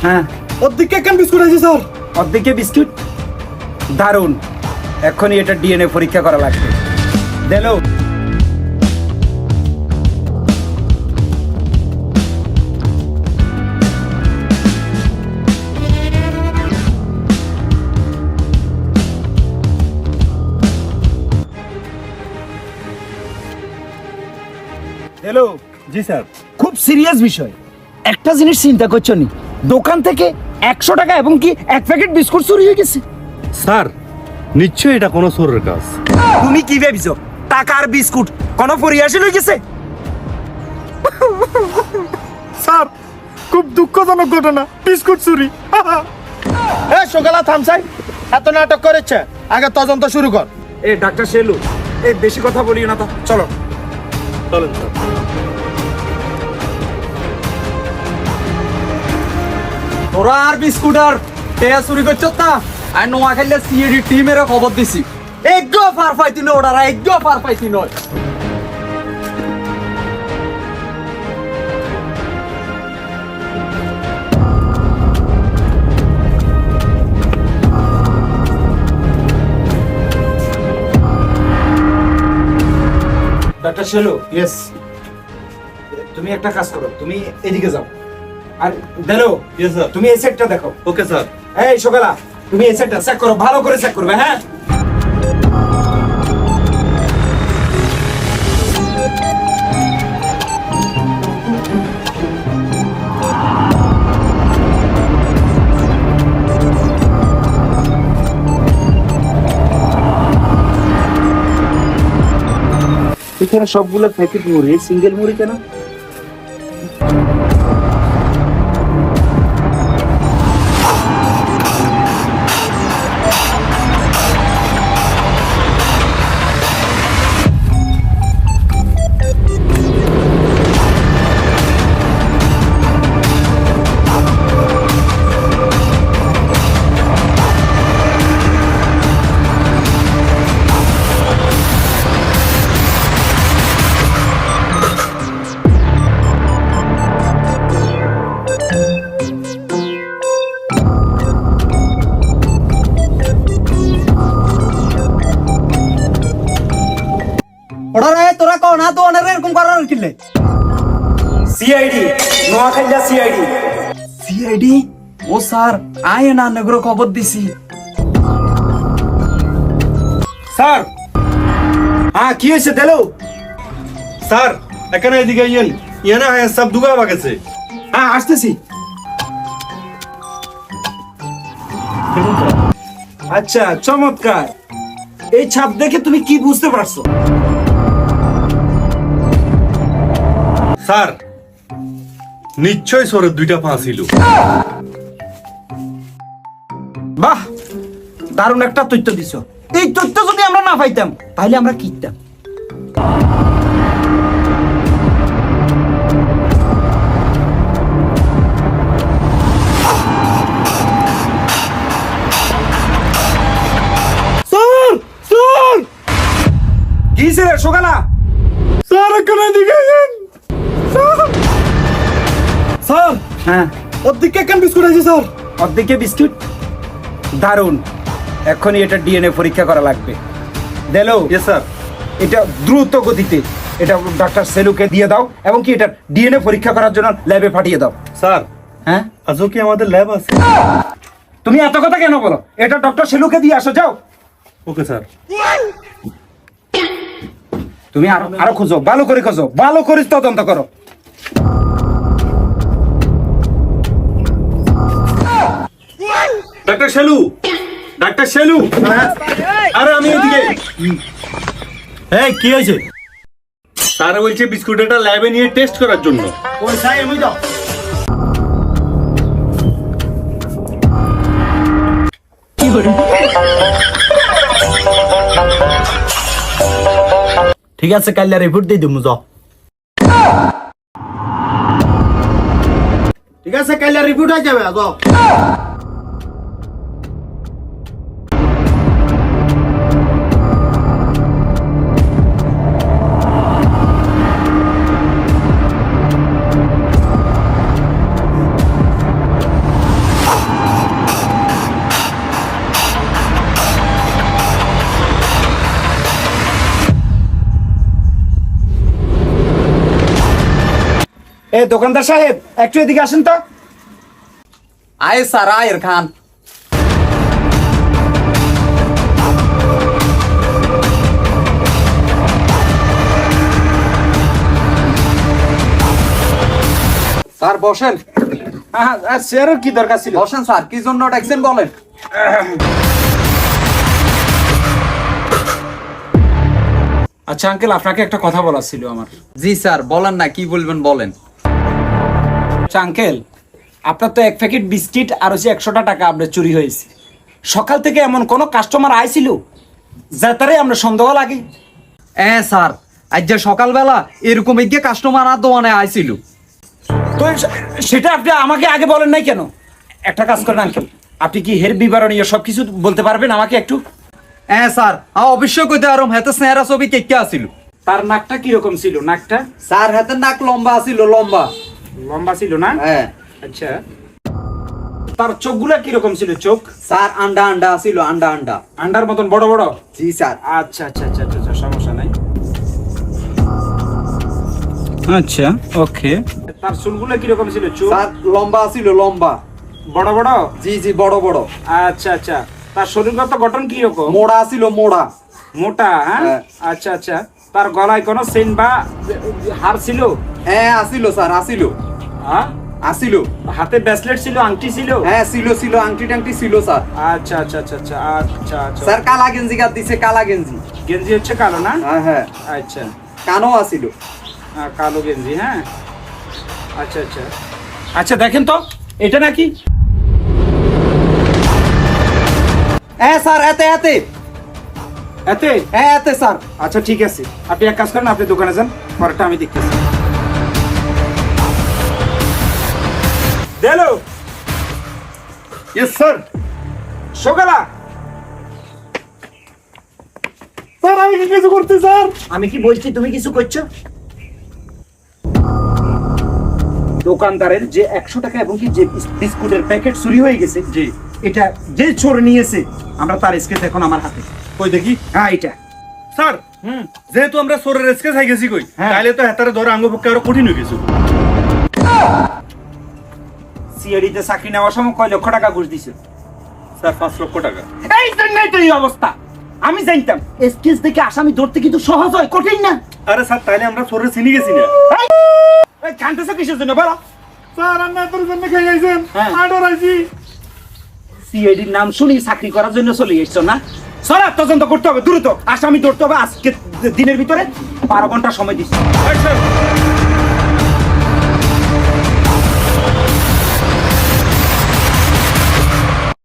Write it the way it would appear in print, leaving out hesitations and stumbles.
হ্যাঁ, অর্ধেক কেন বিস্কুট আছে স্যার? অর্ধেকে বিস্কুট, দারুণ। এখনই এটা ডিএনএ পরীক্ষা করা লাগবে। দেলো। হ্যালো। জি স্যার। খুব সিরিয়াস বিষয়। একটা জিনিস চিন্তা করছো নি, দোকান থেকে 100 টাকা এবং কি 1 প্যাকেট বিস্কুট চুরি হয়ে গেছে। স্যার নিশ্চয়ই এটা কোনো চোরের কাজ। তুমি কি ভেবেছো টাকা আর বিস্কুট কোনো পরিহাসে হয়ে গেছে? স্যার খুব দুঃখজনক ঘটনা, বিস্কুট চুরি। সকালে থামসাই, এত নাটক করেছে, আগে তদন্ত শুরু কর। এ ডাক্তার শেলু, এই বেশি কথা বলিও না তো, চলো। চলেন স্যার। তোরা আর বিস্কুট আর টেয়া চুরি করছ না, আর নোয়া খেললে সিএডি টিমের খবর দিছি। একগো পার পাইতি নয় ওরা, একগো পার পাইতি নয়। Doctor Shelu, yes. তুমি একটা কাজ করো, তুমি এদিকে যাও। আর দেলো, ইয়েস স্যার। তুমি এই সেটটা দেখো। Okay sir. এই সকালা, তুমি এই সেটটা চেক করো, ভালো করে চেক করবে, হ্যাঁ? এখানে সবগুলো প্যাকেট মুড়ি, সিঙ্গেল মুড়ি কেন? ওরা রে তোরা কও না তো অনেক এরকম করার কিলে। CID, Noakhali CID. সিআইডি? ও স্যার আয় না নগর খবর দিছি। স্যার। হ্যাঁ, কি হয়েছে দেলো? স্যার এখানে এদিকে ইয়েন, ইয়েনা সব দুগা বাগেছে। হ্যাঁ, আসতেছি। আচ্ছা, চমৎকার। এই ছাপ দেখে তুমি কি বুঝতে পারছো? স্যার নিশ্চয় চোরের দুইটা পা ছিল। বাহ, দারুণ একটা তথ্য দিছো। এই তথ্য যদি আমরা না পাইতাম তাহলে আমরা কিনতাম। স্যার স্যার কি রে সকালা? স্যার এখানে এদিকে ইয়েন। স্যার হ্যাঁ, অর্ধেক কেন বিস্কুট আছে স্যার? অর্ধেকে বিস্কুট, দারুণ। এখনই এটা ডিএনএ পরীক্ষা করা লাগবে। দেলো। Yes sir. এটা দ্রুত গতিতে এটা ডাক্তার সেলুকে দিয়ে দাও এবং কি এটা ডিএনএ পরীক্ষা করার জন্য ল্যাবে পাঠিয়ে দাও। স্যার হ্যাঁ, আজও কি আমাদের ল্যাব আছে? তুমি এত কথা কেন বলো? এটা ডক্টর সেলুকে দিয়ে আসো, যাও। Okay sir. তুমি আরো খোঁজো, ভালো করে খোঁজো, ভালো করে তদন্ত করো। Doctor Shelu, doctor Shelu. আরে আমি এদিকে। এই কি হয়েছে? স্যার বলছে বিস্কুটটা ল্যাবে নিয়ে টেস্ট করার জন্য। ওই সাই আমি যাও। ঠিক আছে কাল রিপোর্ট দিয়ে দিমু যাও। ঠিক আছে কাল রিপোর্ট আই যাবে যাও। এ দোকানদার সাহেব একটু এদিকে আসেন তো। আয় স্যার আয়ের খান। স্যার বসেন। হ্যাঁ আর চেয়ারের কি দরকার ছিল? বসেন স্যার, কি জন্য ডাকছেন বলেন। আচ্ছা আঙ্কেল, আপনাকে একটা কথা বলার ছিল আমার। জি স্যার বলেন না, কি বলবেন বলেন। আচ্ছা আঙ্কেল, আপনার তো 1 প্যাকেট বিস্কিট আর হচ্ছে 100টা টাকা আপনার চুরি হয়েছে। সকাল থেকে এমন কোন কাস্টমার আইছিল যাতারে আমরা সন্দেহ লাগে? স্যার আজ যে সকালবেলা এরকম গিয়ে কাস্টমার আর দোকানে আইছিল। তো সেটা আপনি আমাকে আগে বলেন নাই কেন? একটা কাজ করেন আঙ্কেল, আপনি কি হের বিবরণী সবকিছু বলতে পারবেন আমাকে একটু? স্যার অবশ্যই কইতে আরম হাতে স্নেহরা ছবি কে আছিল। তার নাকটা কিরকম ছিল? নাকটা স্যার হাতের নাক লম্বা আছিল, লম্বা লম্বা ছিল না? হ্যাঁ। আচ্ছা, তার চোখগুলা কিরকম ছিল? চোখ স্যার আন্ডা আন্ডা আছিল, আন্ডা আন্ডা। আন্ডার মতন বড় বড়? জি স্যার। আচ্ছা আচ্ছা আচ্ছা আচ্ছা, সমস্যা নাই। আচ্ছা ওকে। তার চুলগুলো কিরকম ছিল? চুল স্যার লম্বা আছিল, লম্বা। বড় বড়? জি জি বড় বড়। আচ্ছা আচ্ছা, তার শরীরগত গঠন কি রকম? মোড়া আছিল, মোড়া। মোটা? হ্যাঁ। হ্যাঁ। আচ্ছা আচ্ছা, তার গলায় কোনো চেইন বা হার ছিল? আছিল স্যার, আছিল হ্যাঁ আছিল। হাতে ব্রেসলেট ছিল, আংটি ছিল? হ্যাঁ ছিল ছিল, আংটি টাংটি ছিল স্যার। আচ্ছা আচ্ছা আচ্ছা আচ্ছা আচ্ছা আচ্ছা। স্যার কালা গেঞ্জি গাদ দিছে, কালা গেঞ্জি। গেঞ্জি হচ্ছে কালো না? হ্যাঁ হ্যাঁ। আচ্ছা, কানো আছিল। কালো গেঞ্জি। হ্যাঁ আচ্ছা আচ্ছা আচ্ছা, দেখেন তো এটা নাকি? স্যার এতে এতে এতে? এতে স্যার। আচ্ছা ঠিক আছে, আপনি এক কাজ করেন, আপনি দোকানে যান, পরেরটা আমি দেখতেছি। দেলো। Yes sir. সকালা স্যার আমি কি কিছু করতে স্যার? আমি কি বলছি তুমি কিছু করছো? দোকানদারের যে 100 টাকা এবং কি যে বিস্কুটের প্যাকেট চুরি হয়ে গেছে, জি। এটা যে চোর নিয়েছে আমরা তার স্কেচ এখন আমার হাতে। কই দেখি। হ্যাঁ এটা। স্যার যেহেতু আমরা সোরের রেস্কে খাই গেছি কই, হ্যাঁ। তাইলে তো হাতারে ধরে আঙ্গ পক্ষে আরো কঠিন হয়ে গেছে। সিআইডিতে চাকরি নেওয়ার সময় কয় লক্ষ টাকা ঘুষ দিছে? স্যার 5 লক্ষ টাকা। এই জন্যই তো এই অবস্থা। আমি জানতাম স্কেচ দেখে আসামি ধরতে কিন্তু সহজ হয়, কঠিন না। আরে স্যার তাইলে আমরা সোরের চিনি গেছি না। এই কানতেছো কিসের জন্য বলো? স্যার আমরা তোর জন্য খাই আইছেন, হ্যাঁ। আডর আইছি। সিআইডির নাম শুনি চাকরি করার জন্য চলে এসছো না? চলা তদন্ত করতে হবে দ্রুত, আসামি ধরতে হবে আজকে দিনের ভিতরে। 12 ঘন্টা সময় দিচ্ছি। স্যার